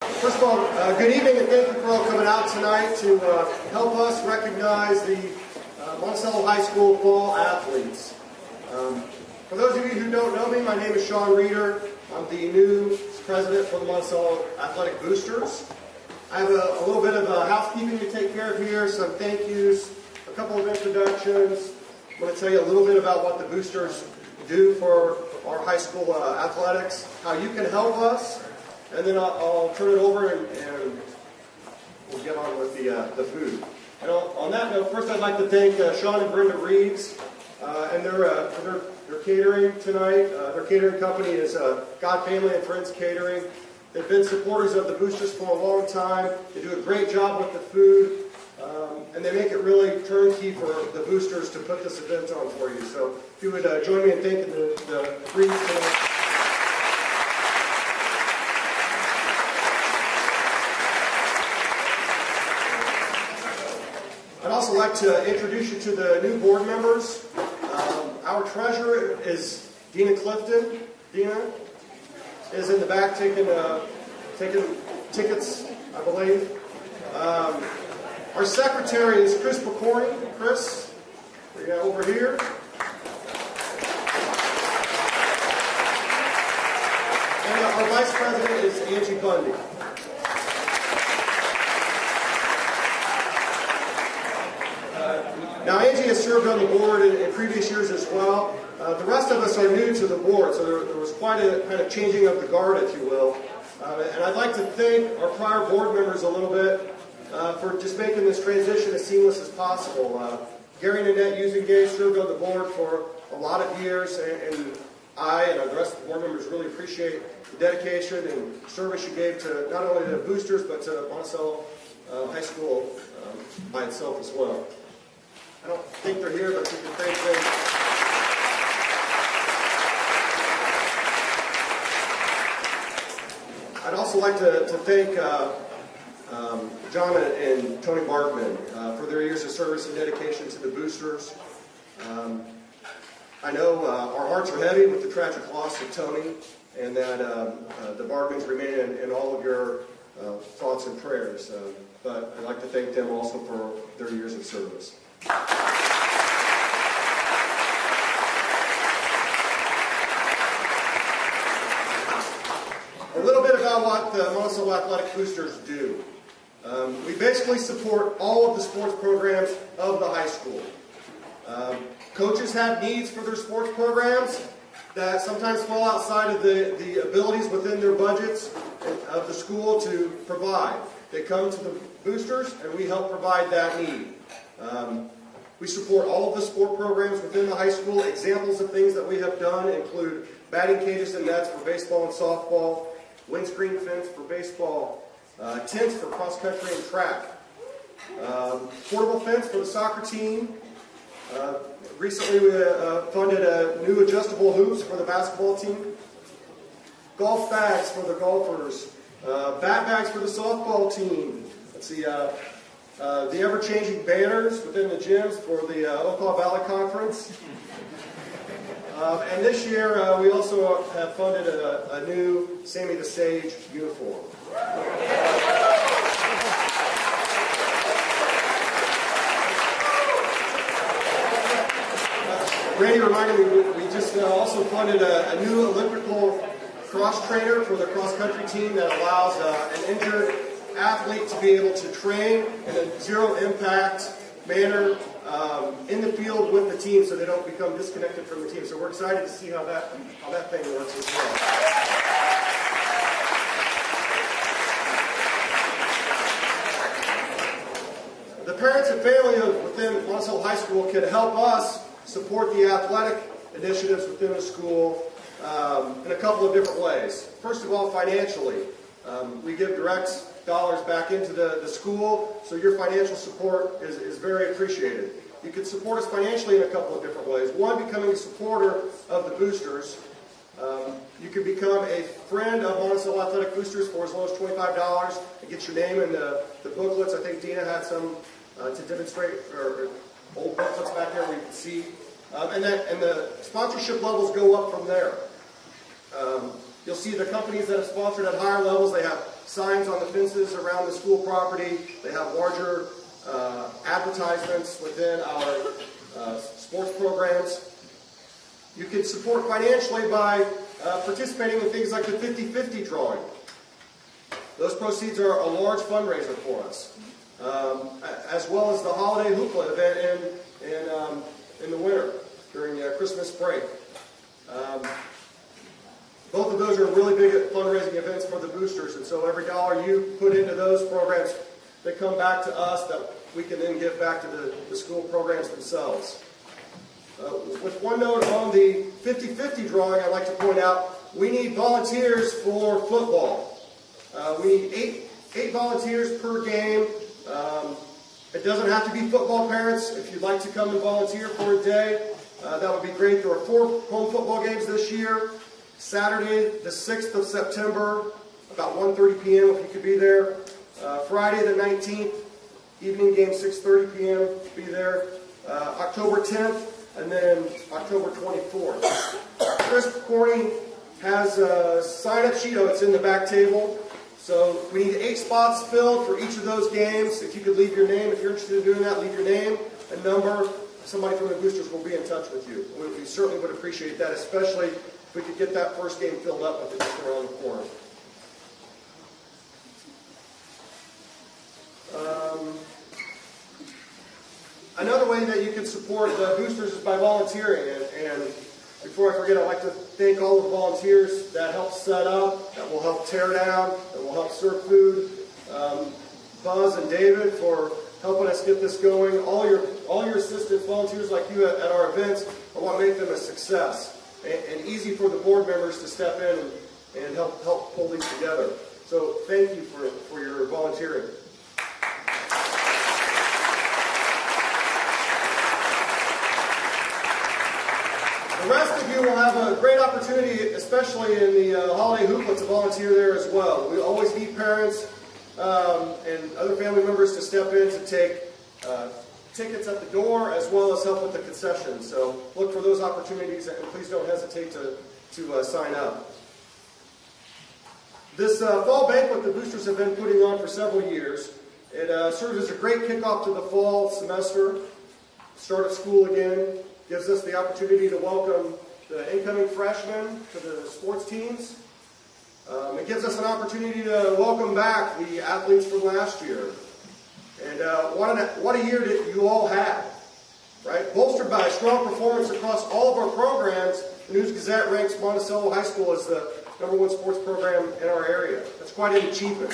First of all, good evening and thank you for all coming out tonight to help us recognize the Monticello High School fall athletes. For those of you who don't know me, my name is Sean Reeder. I'm the new president for the Monticello Athletic Boosters. I have a little bit of housekeeping to take care of here, some thank yous, a couple of introductions. I'm going to tell you a little bit about what the Boosters do for our high school athletics, how you can help us, and then I'll turn it over and we'll get on with the food. And on that note, first I'd like to thank Sean and Brenda Reeves and their catering tonight. Their catering company is God Family and Friends Catering. They've been supporters of the Boosters for a long time. They do a great job with the food, and they make it really turnkey for the Boosters to put this event on for you. So if you would join me in thanking the Reeves tonight. I'd also like to introduce you to the new board members. Our treasurer is Dina Clifton. Dina is in the back taking tickets, I believe. Our secretary is Chris Picorni. Chris, we got over here. And our vice president is Angie Bundy. Now, Angie has served on the board in previous years as well. The rest of us are new to the board, so there was quite a kind of changing of the guard, if you will. And I'd like to thank our prior board members a little bit for just making this transition as seamless as possible. Gary and Annette Usengage served on the board for a lot of years, and I and the rest of the board members really appreciate the dedication and service you gave to not only the Boosters, but to Monticello High School by itself as well. I don't think they're here, but you can thank them. I'd also like to thank John and Tony Barkman for their years of service and dedication to the Boosters. I know our hearts are heavy with the tragic loss of Tony, and that the Barkmans remain in all of your thoughts and prayers. But I'd like to thank them also for their years of service. A little bit about what the Monticello Athletic Boosters do. We basically support all of the sports programs of the high school. Coaches have needs for their sports programs that sometimes fall outside of the abilities within their budgets of the school to provide. They come to the Boosters and we help provide that need. We support all of the sport programs within the high school. Examples of things that we have done include batting cages and nets for baseball and softball, windscreen fence for baseball, tents for cross country and track, portable fence for the soccer team. Recently we funded new adjustable hoops for the basketball team, golf bags for the golfers, bat bags for the softball team. Let's see, the ever-changing banners within the gyms for the Ocala Valley Conference. And this year, we also have funded a new Sammy the Sage uniform. Randy reminded me, we just also funded a new elliptical cross trainer for the cross-country team that allows an injured athlete to be able to train in a zero-impact manner in the field with the team so they don't become disconnected from the team. So we're excited to see how that thing works as well. The parents and family within Monticello High School can help us support the athletic initiatives within the school in a couple of different ways. First of all, financially. We give direct dollars back into the school, so your financial support is very appreciated. You can support us financially in a couple of different ways. One, becoming a supporter of the Boosters. You can become a friend of Monticello Athletic Boosters for as low as $25 and get your name in the booklets. I think Dina had some to demonstrate, or old booklets back there we can see. And the sponsorship levels go up from there. You'll see the companies that have sponsored at higher levels, they have signs on the fences around the school property. They have larger advertisements within our sports programs. You can support financially by participating in things like the 50-50 drawing. Those proceeds are a large fundraiser for us, as well as the holiday hoopla event in the winter during Christmas break. Both of those are really big fundraising events for the boosters, and so every dollar you put into those programs, they come back to us that we can then give back to the school programs themselves. With one note on the 50-50 drawing, I'd like to point out we need volunteers for football. We need eight volunteers per game. It doesn't have to be football parents. If you'd like to come and volunteer for a day, that would be great. There are 4 home football games this year. Saturday, the 6th of September, about 1:30 p.m. if you could be there. Friday, the 19th, evening game, 6:30 p.m. Be there. October 10th, and then October 24th. Chris Corney has a sign-up sheet. Oh, it's in the back table. So we need 8 spots filled for each of those games. If you could leave your name, if you're interested in doing that, leave your name and number. Somebody from the boosters will be in touch with you. We certainly would appreciate that, especially if we could get that first game filled up with it just around the corner. Another way that you can support the boosters is by volunteering. And before I forget, I'd like to thank all the volunteers that help set up, that will help tear down, that will help serve food. Buzz and David for helping us get this going. All your assistants, volunteers like you at our events are what make them a success. And easy for the board members to step in and help pull these together. So thank you for your volunteering. The rest of you will have a great opportunity, especially in the holiday hoopla, to volunteer there as well. We always need parents and other family members to step in to take tickets at the door, as well as help with the concessions. So look for those opportunities, and please don't hesitate to sign up. This fall banquet the boosters have been putting on for several years. It serves as a great kickoff to the fall semester, start of school again. Gives us the opportunity to welcome the incoming freshmen to the sports teams. It gives us an opportunity to welcome back the athletes from last year. And what a year that you all had, right? Bolstered by a strong performance across all of our programs, the News-Gazette ranks Monticello High School as the #1 sports program in our area. That's quite an achievement.